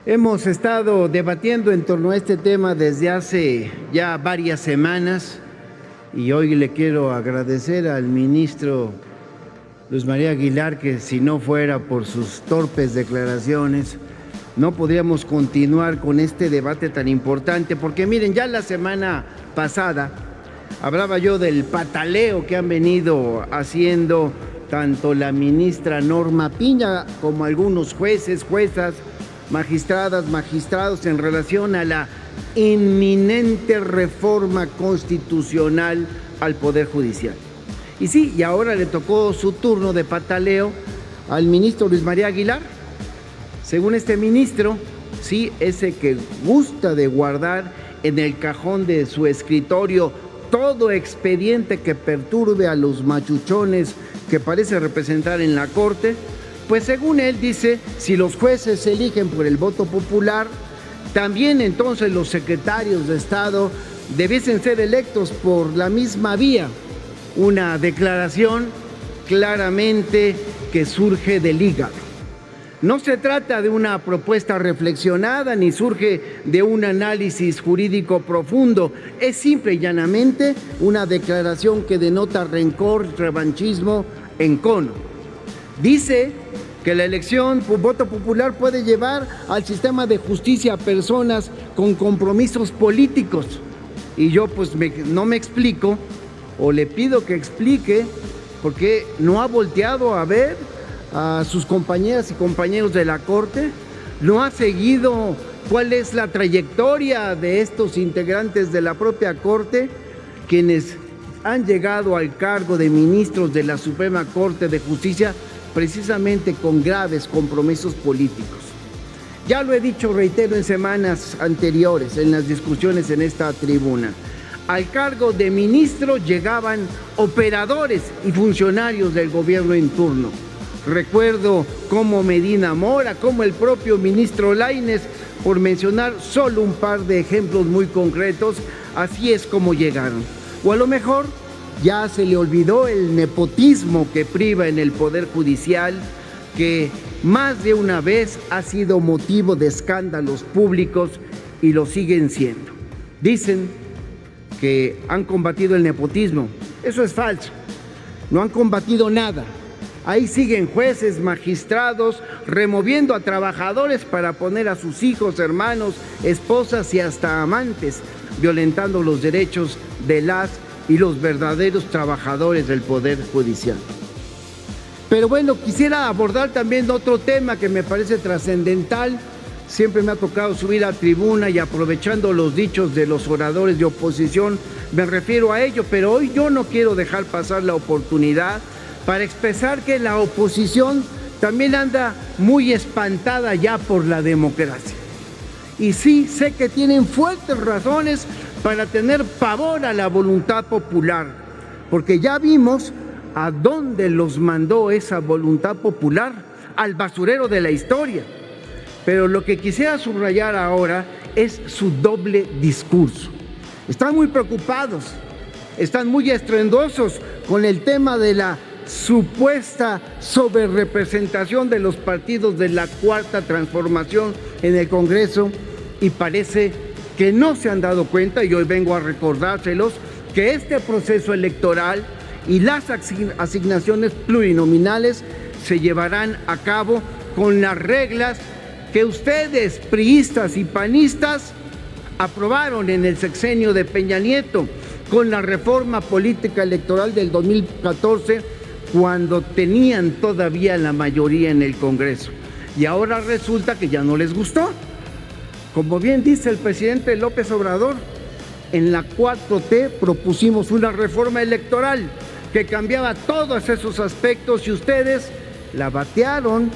Hemos estado debatiendo en torno a este tema desde hace ya varias semanas y hoy le quiero agradecer al ministro Luis María Aguilar que si no fuera por sus torpes declaraciones no podríamos continuar con este debate tan importante, porque miren, ya la semana pasada hablaba yo del pataleo que han venido haciendo tanto la ministra Norma Piña como algunos jueces, juezas, magistradas, magistrados en relación a la inminente reforma constitucional al Poder Judicial. Y sí, y ahora le tocó su turno de pataleo al ministro Luis María Aguilar. Según este ministro, sí, ese que gusta de guardar en el cajón de su escritorio todo expediente que perturbe a los machuchones que parece representar en la Corte, pues según él dice, si los jueces se eligen por el voto popular, también entonces los secretarios de Estado debiesen ser electos por la misma vía. Una declaración claramente que surge del hígado. No se trata de una propuesta reflexionada ni surge de un análisis jurídico profundo. Es simple y llanamente una declaración que denota rencor, revanchismo, encono. Dice que la elección por voto popular puede llevar al sistema de justicia a personas con compromisos políticos. Y yo pues no me explico, o le pido que explique, porque no ha volteado a ver a sus compañeras y compañeros de la Corte, no ha seguido cuál es la trayectoria de estos integrantes de la propia Corte, quienes han llegado al cargo de ministros de la Suprema Corte de Justicia precisamente con graves compromisos políticos. Ya lo he dicho, reitero, en semanas anteriores, en las discusiones en esta tribuna. Al cargo de ministro llegaban operadores y funcionarios del gobierno en turno. Recuerdo cómo Medina Mora, como el propio ministro Lainez, por mencionar solo un par de ejemplos muy concretos, así es como llegaron. O a lo mejor ya se le olvidó el nepotismo que priva en el Poder Judicial, que más de una vez ha sido motivo de escándalos públicos y lo siguen siendo. Dicen que han combatido el nepotismo. Eso es falso. No han combatido nada. Ahí siguen jueces, magistrados, removiendo a trabajadores para poner a sus hijos, hermanos, esposas y hasta amantes, violentando los derechos de las y los verdaderos trabajadores del Poder Judicial. Pero bueno, quisiera abordar también otro tema que me parece trascendental. Siempre me ha tocado subir a tribuna y aprovechando los dichos de los oradores de oposición, me refiero a ello, pero hoy yo no quiero dejar pasar la oportunidad para expresar que la oposición también anda muy espantada ya por la democracia. Y sí, sé que tienen fuertes razones para tener pavor a la voluntad popular, porque ya vimos a dónde los mandó esa voluntad popular, al basurero de la historia. Pero lo que quisiera subrayar ahora es su doble discurso. Están muy preocupados, están muy estruendosos con el tema de la supuesta sobrerepresentación de los partidos de la Cuarta Transformación en el Congreso, y parece que no se han dado cuenta, y hoy vengo a recordárselos, que este proceso electoral y las asignaciones plurinominales se llevarán a cabo con las reglas que ustedes, priistas y panistas, aprobaron en el sexenio de Peña Nieto, con la reforma política electoral del 2014, cuando tenían todavía la mayoría en el Congreso. Y ahora resulta que ya no les gustó. Como bien dice el presidente López Obrador, en la 4T propusimos una reforma electoral que cambiaba todos esos aspectos y ustedes la batearon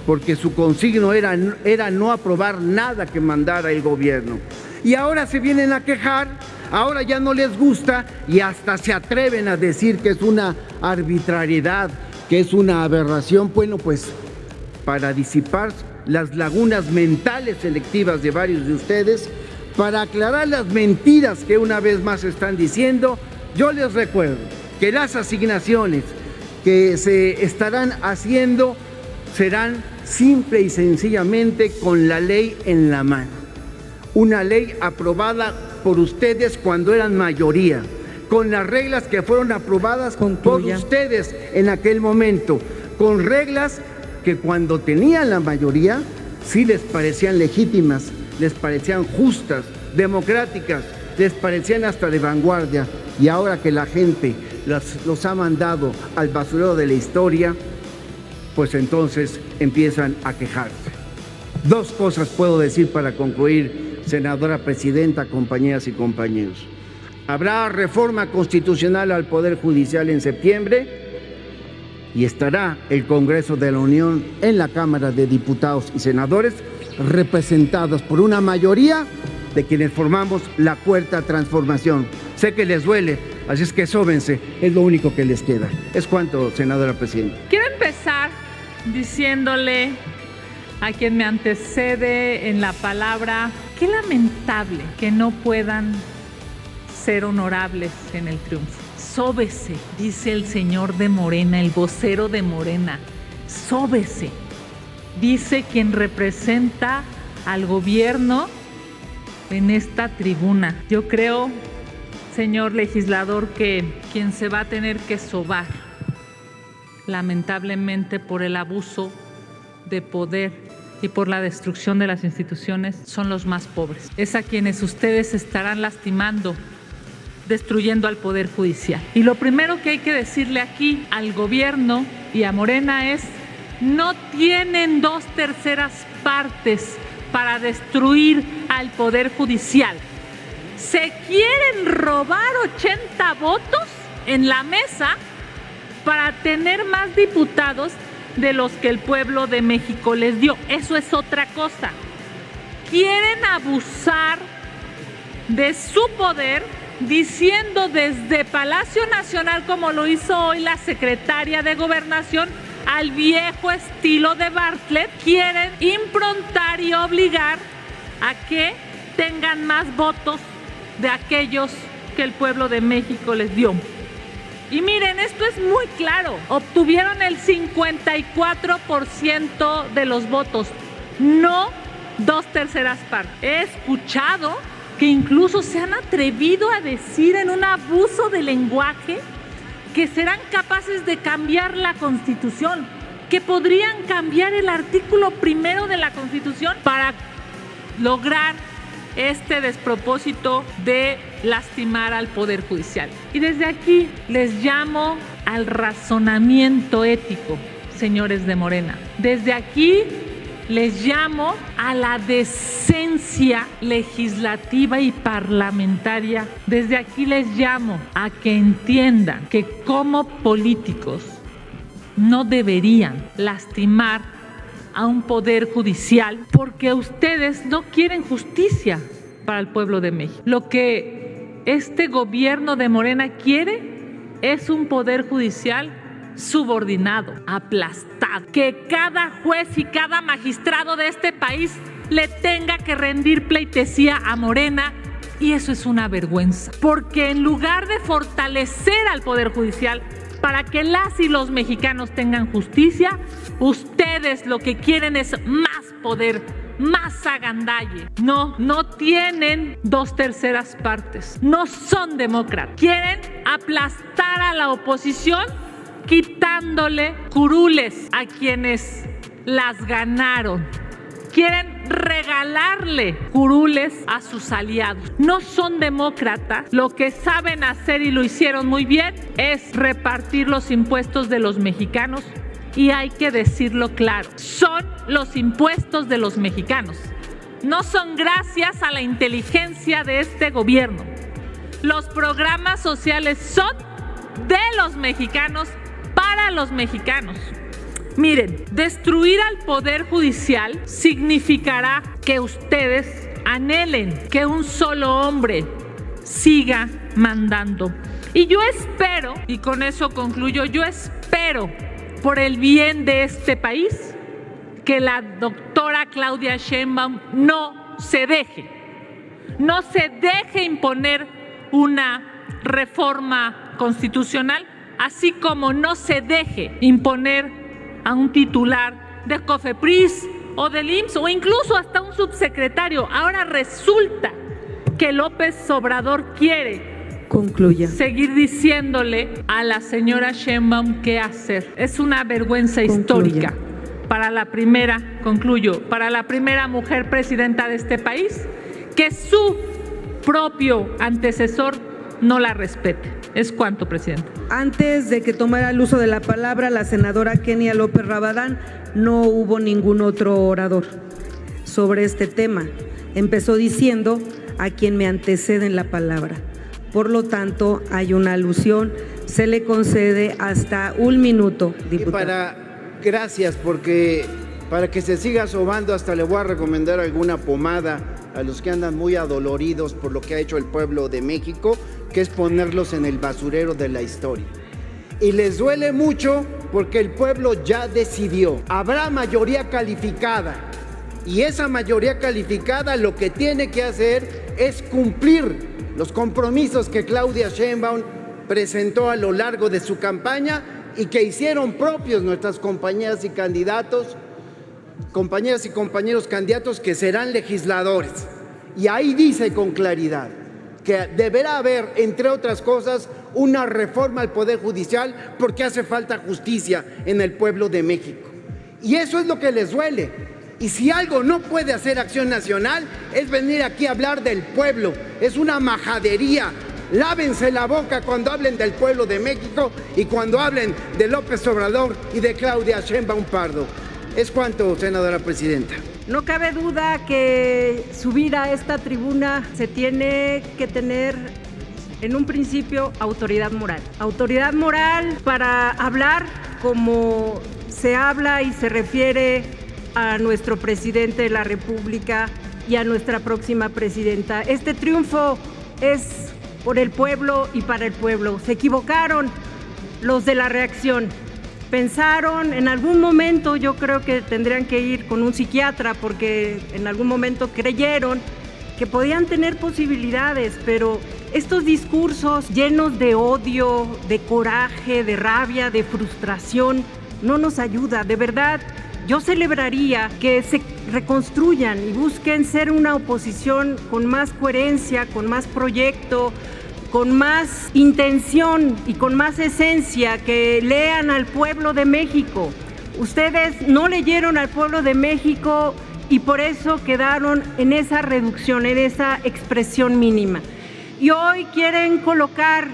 porque su consigno era no aprobar nada que mandara el gobierno. Y ahora se vienen a quejar, ahora ya no les gusta y hasta se atreven a decir que es una arbitrariedad, que es una aberración. Bueno, pues para disipar las lagunas mentales selectivas de varios de ustedes, para aclarar las mentiras que una vez más están diciendo, yo les recuerdo que las asignaciones que se estarán haciendo serán simple y sencillamente con la ley en la mano. Una ley aprobada por ustedes cuando eran mayoría, con las reglas que fueron aprobadas por ustedes en aquel momento, con reglas que cuando tenían la mayoría sí les parecían legítimas, les parecían justas, democráticas, les parecían hasta de vanguardia, y ahora que la gente los ha mandado al basurero de la historia, pues entonces empiezan a quejarse. Dos cosas puedo decir para concluir, senadora presidenta, compañeras y compañeros. Habrá reforma constitucional al Poder Judicial en septiembre y estará el Congreso de la Unión en la Cámara de Diputados y Senadores representados por una mayoría de quienes formamos la Cuarta Transformación. Sé que les duele, así es que sóbense, es lo único que les queda. Es cuanto, senadora presidenta. Quiero empezar diciéndole a quien me antecede en la palabra, qué lamentable que no puedan ser honorables en el triunfo. Sóbese, dice el señor de Morena, el vocero de Morena. Sóbese, dice quien representa al gobierno en esta tribuna. Yo creo, señor legislador, que quien se va a tener que sobar, lamentablemente por el abuso de poder y por la destrucción de las instituciones, son los más pobres. Es a quienes ustedes estarán lastimando, destruyendo al Poder Judicial. Y lo primero que hay que decirle aquí al gobierno y a Morena es: no tienen 2/3 partes para destruir al Poder Judicial. Se quieren robar 80 votos en la mesa para tener más diputados de los que el pueblo de México les dio. Eso es otra cosa. Quieren abusar de su poder diciendo desde Palacio Nacional, como lo hizo hoy la secretaria de Gobernación, al viejo estilo de Bartlett, quieren improntar y obligar a que tengan más votos de aquellos que el pueblo de México les dio. Y miren, esto es muy claro. Obtuvieron el 54% de los votos, no 2/3 partes. He escuchado que incluso se han atrevido a decir en un abuso de lenguaje que serán capaces de cambiar la Constitución, que podrían cambiar el artículo 1 de la Constitución para lograr este despropósito de lastimar al Poder Judicial. Y desde aquí les llamo al razonamiento ético, señores de Morena. Desde aquí les llamo a la decencia legislativa y parlamentaria. Desde aquí les llamo a que entiendan que como políticos no deberían lastimar a un poder judicial porque ustedes no quieren justicia para el pueblo de México. Lo que este gobierno de Morena quiere es un poder judicial subordinado, aplastado, que cada juez y cada magistrado de este país le tenga que rendir pleitesía a Morena, y eso es una vergüenza, porque en lugar de fortalecer al Poder Judicial para que las y los mexicanos tengan justicia, ustedes lo que quieren es más poder, más agandalle. No tienen 2/3 partes, no son demócratas, quieren aplastar a la oposición quitándole curules a quienes las ganaron. Quieren regalarle curules a sus aliados. No son demócratas. Lo que saben hacer, y lo hicieron muy bien, es repartir los impuestos de los mexicanos. Y hay que decirlo claro, son los impuestos de los mexicanos. No son gracias a la inteligencia de este gobierno. Los programas sociales son de los mexicanos, para los mexicanos. Miren, destruir al Poder Judicial significará que ustedes anhelen que un solo hombre siga mandando. Y yo espero, y con eso concluyo, yo espero por el bien de este país que la doctora Claudia Sheinbaum no se deje imponer una reforma constitucional, así como no se deje imponer a un titular de COFEPRIS o del IMSS o incluso hasta un subsecretario. Ahora resulta que López Obrador quiere seguir diciéndole a la señora Sheinbaum qué hacer. Es una vergüenza histórica para la primera mujer presidenta de este país que su propio antecesor no la respete. Es cuanto, presidente. Antes de que tomara el uso de la palabra la senadora Kenia López Rabadán, no hubo ningún otro orador sobre este tema. Empezó diciendo a quien me antecede en la palabra. Por lo tanto, hay una alusión, se le concede hasta 1 minuto, diputado. Gracias, porque para que se siga sobando hasta le voy a recomendar alguna pomada a los que andan muy adoloridos por lo que ha hecho el pueblo de México, que es ponerlos en el basurero de la historia. Y les duele mucho porque el pueblo ya decidió. Habrá mayoría calificada y esa mayoría calificada lo que tiene que hacer es cumplir los compromisos que Claudia Sheinbaum presentó a lo largo de su campaña y que hicieron propios nuestras compañeras y compañeros candidatos que serán legisladores. Y ahí dice con claridad que deberá haber, entre otras cosas, una reforma al Poder Judicial porque hace falta justicia en el pueblo de México. Y eso es lo que les duele. Y si algo no puede hacer Acción Nacional es venir aquí a hablar del pueblo. Es una majadería. Lávense la boca cuando hablen del pueblo de México y cuando hablen de López Obrador y de Claudia Sheinbaum Pardo. Es cuanto, senadora presidenta. No cabe duda que subir a esta tribuna se tiene que tener en un principio autoridad moral. Autoridad moral para hablar como se habla y se refiere a nuestro presidente de la República y a nuestra próxima presidenta. Este triunfo es por el pueblo y para el pueblo. Se equivocaron los de la reacción. Pensaron en algún momento, yo creo que tendrían que ir con un psiquiatra porque en algún momento creyeron que podían tener posibilidades, pero estos discursos llenos de odio, de coraje, de rabia, de frustración, no nos ayuda. De verdad, yo celebraría que se reconstruyan y busquen ser una oposición con más coherencia, con más proyecto, con más intención y con más esencia, que lean al pueblo de México. Ustedes no leyeron al pueblo de México y por eso quedaron en esa reducción, en esa expresión mínima. Y hoy quieren colocar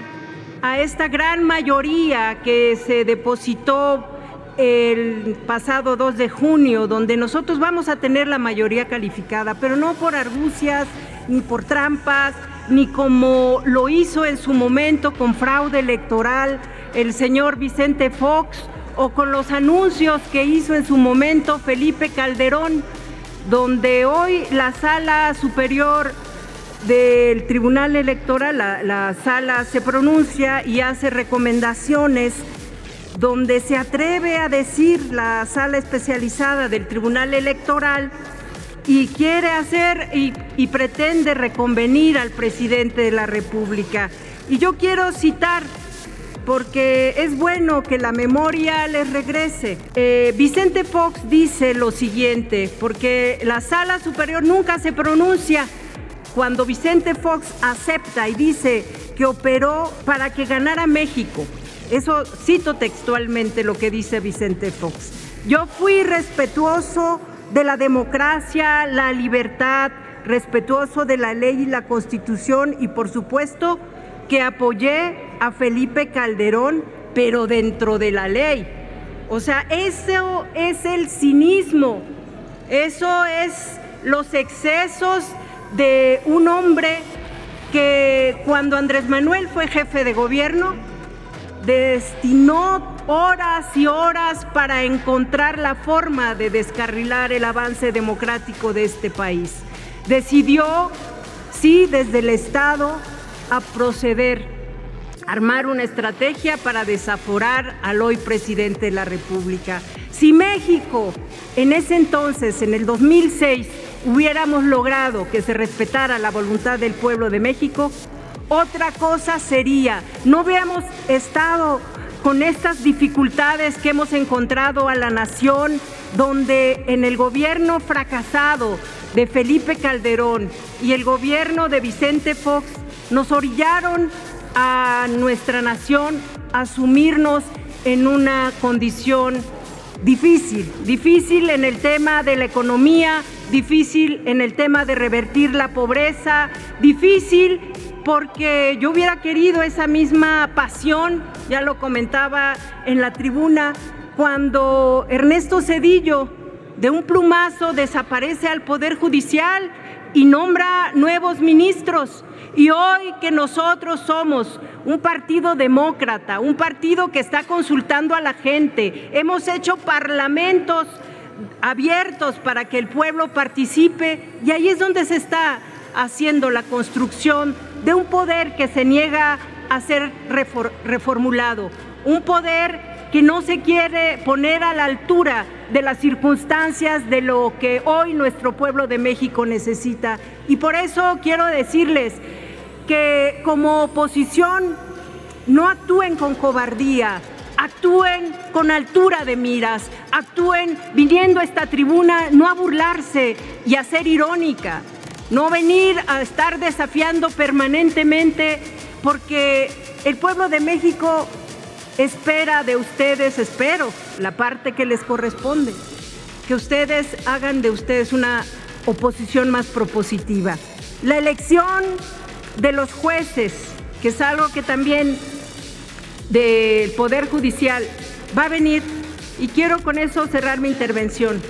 a esta gran mayoría que se depositó el pasado 2 de junio, donde nosotros vamos a tener la mayoría calificada, pero no por argucias ni por trampas, ni como lo hizo en su momento con fraude electoral el señor Vicente Fox o con los anuncios que hizo en su momento Felipe Calderón, donde hoy la Sala Superior del Tribunal Electoral, la Sala se pronuncia y hace recomendaciones, donde se atreve a decir la Sala Especializada del Tribunal Electoral y quiere hacer y pretende reconvenir al presidente de la República. Y yo quiero citar, porque es bueno que la memoria les regrese. Vicente Fox dice lo siguiente, porque la Sala Superior nunca se pronuncia. Cuando Vicente Fox acepta y dice que operó para que ganara México, eso cito textualmente lo que dice Vicente Fox. Yo fui respetuoso de la democracia, la libertad, respetuoso de la ley y la Constitución y por supuesto que apoyé a Felipe Calderón, pero dentro de la ley. O sea, eso es el cinismo, eso es los excesos de un hombre que cuando Andrés Manuel fue jefe de gobierno destinó horas y horas para encontrar la forma de descarrilar el avance democrático de este país. Decidió, sí, desde el Estado, a proceder, armar una estrategia para desaforar al hoy presidente de la República. Si México, en ese entonces, en el 2006, hubiéramos logrado que se respetara la voluntad del pueblo de México, otra cosa sería, no hubiéramos estado con estas dificultades que hemos encontrado a la nación donde en el gobierno fracasado de Felipe Calderón y el gobierno de Vicente Fox nos orillaron a nuestra nación a sumirnos en una condición difícil en el tema de la economía, difícil en el tema de revertir la pobreza, difícil porque yo hubiera querido esa misma pasión, ya lo comentaba en la tribuna, cuando Ernesto Zedillo de un plumazo desaparece al Poder Judicial y nombra nuevos ministros. Y hoy que nosotros somos un partido demócrata, un partido que está consultando a la gente, hemos hecho parlamentos abiertos para que el pueblo participe, y ahí es donde se está haciendo la construcción de un poder que se niega a ser reformulado, un poder que no se quiere poner a la altura de las circunstancias de lo que hoy nuestro pueblo de México necesita. Y por eso quiero decirles que como oposición no actúen con cobardía, actúen con altura de miras, actúen viniendo a esta tribuna no a burlarse y a ser irónica, no venir a estar desafiando permanentemente, porque el pueblo de México espera de ustedes, espero, la parte que les corresponde, que ustedes hagan de ustedes una oposición más propositiva. La elección de los jueces, que es algo que también del Poder Judicial va a venir, y quiero con eso cerrar mi intervención.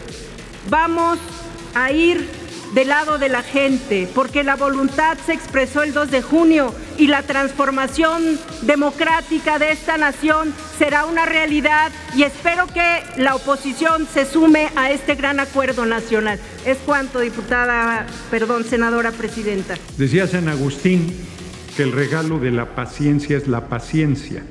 Vamos a ir del lado de la gente, porque la voluntad se expresó el 2 de junio y la transformación democrática de esta nación será una realidad, y espero que la oposición se sume a este gran acuerdo nacional. Es cuanto, senadora presidenta. Decía San Agustín que el regalo de la paciencia es la paciencia,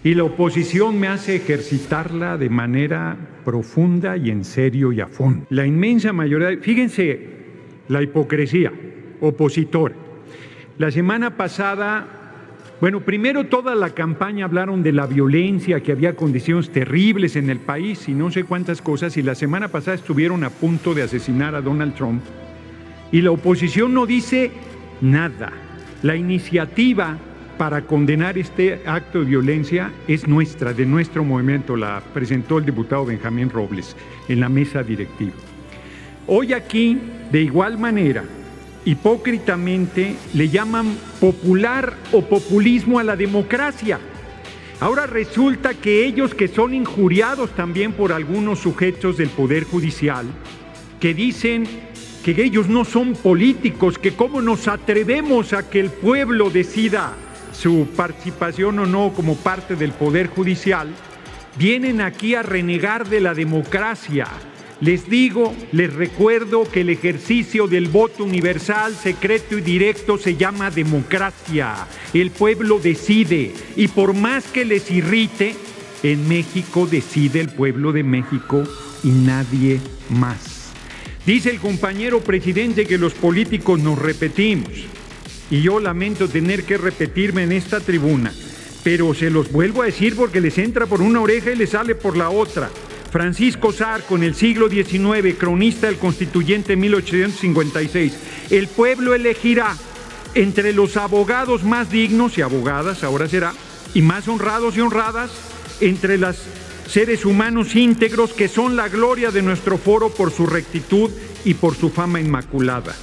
y la oposición me hace ejercitarla de manera profunda y en serio y a fondo. La inmensa mayoría, fíjense la hipocresía opositora. La semana pasada, primero toda la campaña hablaron de la violencia, que había condiciones terribles en el país y no sé cuántas cosas, y la semana pasada estuvieron a punto de asesinar a Donald Trump, y la oposición no dice nada. La iniciativa para condenar este acto de violencia es nuestra, de nuestro movimiento, la presentó el diputado Benjamín Robles en la mesa directiva. Hoy aquí, de igual manera, hipócritamente, le llaman popular o populismo a la democracia. Ahora resulta que ellos, que son injuriados también por algunos sujetos del Poder Judicial, que dicen que ellos no son políticos, que cómo nos atrevemos a que el pueblo decida su participación o no como parte del Poder Judicial, vienen aquí a renegar de la democracia. Les digo, les recuerdo que el ejercicio del voto universal, secreto y directo se llama democracia. El pueblo decide, y por más que les irrite, en México decide el pueblo de México y nadie más. Dice el compañero presidente que los políticos nos repetimos, y yo lamento tener que repetirme en esta tribuna, pero se los vuelvo a decir porque les entra por una oreja y les sale por la otra. Francisco Zarco, en el siglo XIX, cronista del Constituyente 1856, el pueblo elegirá entre los abogados más dignos y abogadas, ahora será, y más honrados y honradas, entre los seres humanos íntegros que son la gloria de nuestro foro por su rectitud y por su fama inmaculada.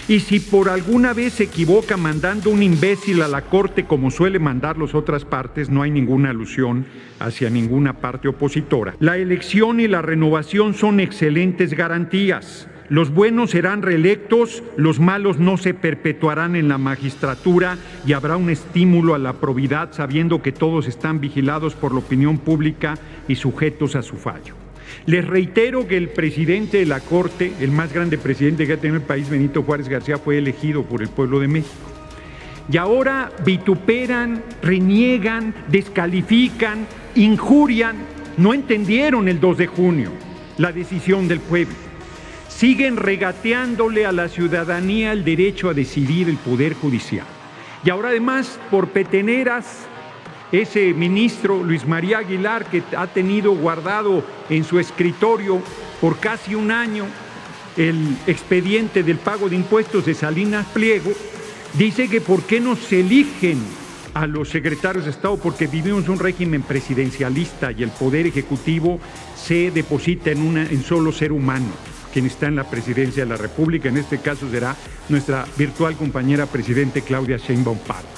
Y si por alguna vez se equivoca mandando un imbécil a la corte como suele mandar las otras partes, no hay ninguna alusión hacia ninguna parte opositora. La elección y la renovación son excelentes garantías. Los buenos serán reelectos, los malos no se perpetuarán en la magistratura y habrá un estímulo a la probidad sabiendo que todos están vigilados por la opinión pública y sujetos a su fallo. Les reitero que el presidente de la Corte, el más grande presidente que ha tenido el país, Benito Juárez García, fue elegido por el pueblo de México. Y ahora vituperan, reniegan, descalifican, injurian. No entendieron el 2 de junio la decisión del pueblo. Siguen regateándole a la ciudadanía el derecho a decidir el Poder Judicial. Y ahora además, por peteneras, ese ministro Luis María Aguilar, que ha tenido guardado en su escritorio por casi un año el expediente del pago de impuestos de Salinas Pliego, dice que por qué no se eligen a los secretarios de Estado, porque vivimos un régimen presidencialista y el poder ejecutivo se deposita en un solo ser humano, quien está en la presidencia de la República. En este caso será nuestra virtual compañera presidente Claudia Sheinbaum Pardo.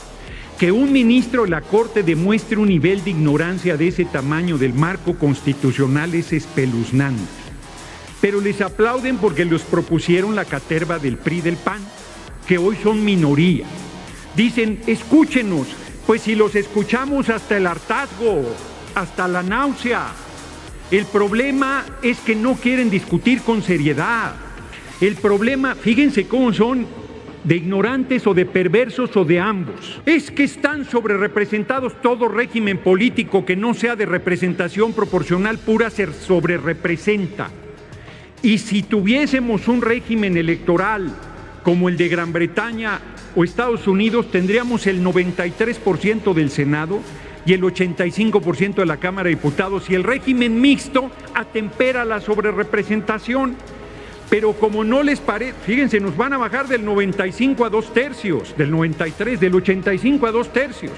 Que un ministro de la Corte demuestre un nivel de ignorancia de ese tamaño del marco constitucional es espeluznante. Pero les aplauden porque los propusieron la caterva del PRI y del PAN, que hoy son minoría. Dicen, escúchenos, pues si los escuchamos hasta el hartazgo, hasta la náusea. El problema es que no quieren discutir con seriedad. El problema, fíjense cómo son de ignorantes o de perversos o de ambos. Es que están sobrerepresentados. Todo régimen político que no sea de representación proporcional pura se sobrerepresenta. Y si tuviésemos un régimen electoral como el de Gran Bretaña o Estados Unidos, tendríamos el 93% del Senado y el 85% de la Cámara de Diputados, y el régimen mixto atempera la sobrerepresentación. Pero como no les parece, fíjense, nos van a bajar del 95 a 2/3, del 93, del 85 a 2/3,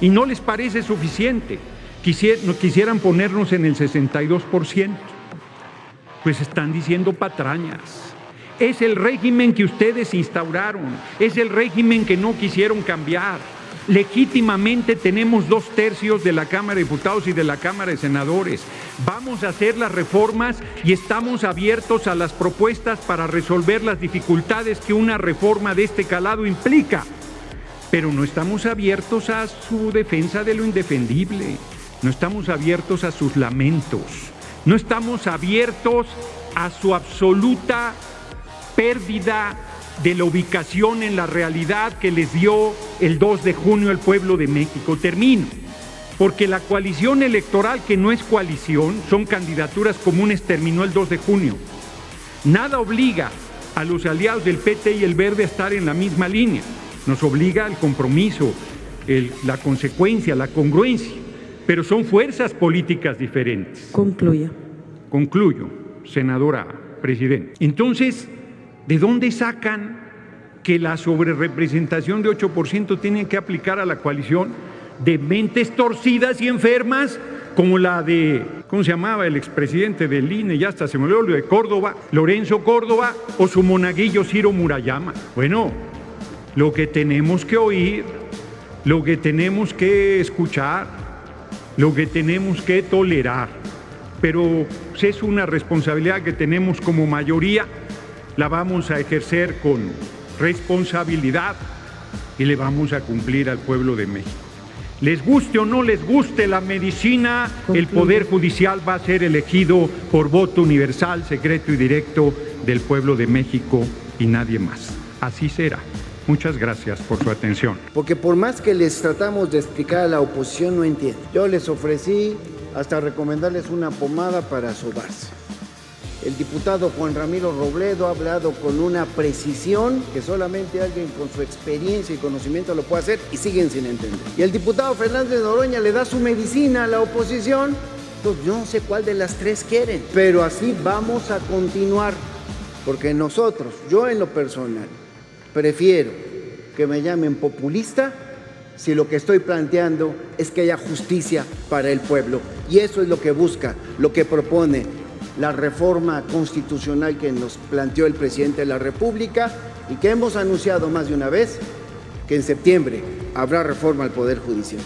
y no les parece suficiente. Quisieran ponernos en el 62%. Pues están diciendo patrañas. Es el régimen que ustedes instauraron, es el régimen que no quisieron cambiar. Legítimamente tenemos 2/3 de la Cámara de Diputados y de la Cámara de Senadores. Vamos a hacer las reformas y estamos abiertos a las propuestas para resolver las dificultades que una reforma de este calado implica. Pero no estamos abiertos a su defensa de lo indefendible, no estamos abiertos a sus lamentos, no estamos abiertos a su absoluta pérdida de la ubicación en la realidad que les dio el 2 de junio el pueblo de México. Termino, porque la coalición electoral, que no es coalición, son candidaturas comunes, terminó el 2 de junio. Nada obliga a los aliados del PT y el Verde a estar en la misma línea. Nos obliga el compromiso, la consecuencia, la congruencia, pero son fuerzas políticas diferentes. Concluya. Concluyo, senadora presidenta. Entonces, ¿de dónde sacan que la sobrerepresentación de 8% tienen que aplicar a la coalición? De mentes torcidas y enfermas, como la de, ¿cómo se llamaba? El expresidente del INE, ya hasta se me olvidó, lo de Córdoba, Lorenzo Córdoba, o su monaguillo Ciro Murayama. Bueno, lo que tenemos que oír, lo que tenemos que escuchar, lo que tenemos que tolerar, pero es una responsabilidad que tenemos como mayoría. La vamos a ejercer con responsabilidad y le vamos a cumplir al pueblo de México. Les guste o no les guste la medicina, el Poder Judicial va a ser elegido por voto universal, secreto y directo del pueblo de México y nadie más. Así será. Muchas gracias por su atención. Porque por más que les tratamos de explicar a la oposición, no entienden. Yo les ofrecí hasta recomendarles una pomada para sobarse. El diputado Juan Ramiro Robledo ha hablado con una precisión que solamente alguien con su experiencia y conocimiento lo puede hacer, y siguen sin entender. Y el diputado Fernández Noroña le da su medicina a la oposición. Pues yo no sé cuál de las tres quieren, pero así vamos a continuar, porque nosotros, yo en lo personal, prefiero que me llamen populista si lo que estoy planteando es que haya justicia para el pueblo. Y eso es lo que busca, lo que propone la reforma constitucional que nos planteó el presidente de la República y que hemos anunciado más de una vez, que en septiembre habrá reforma al Poder Judicial.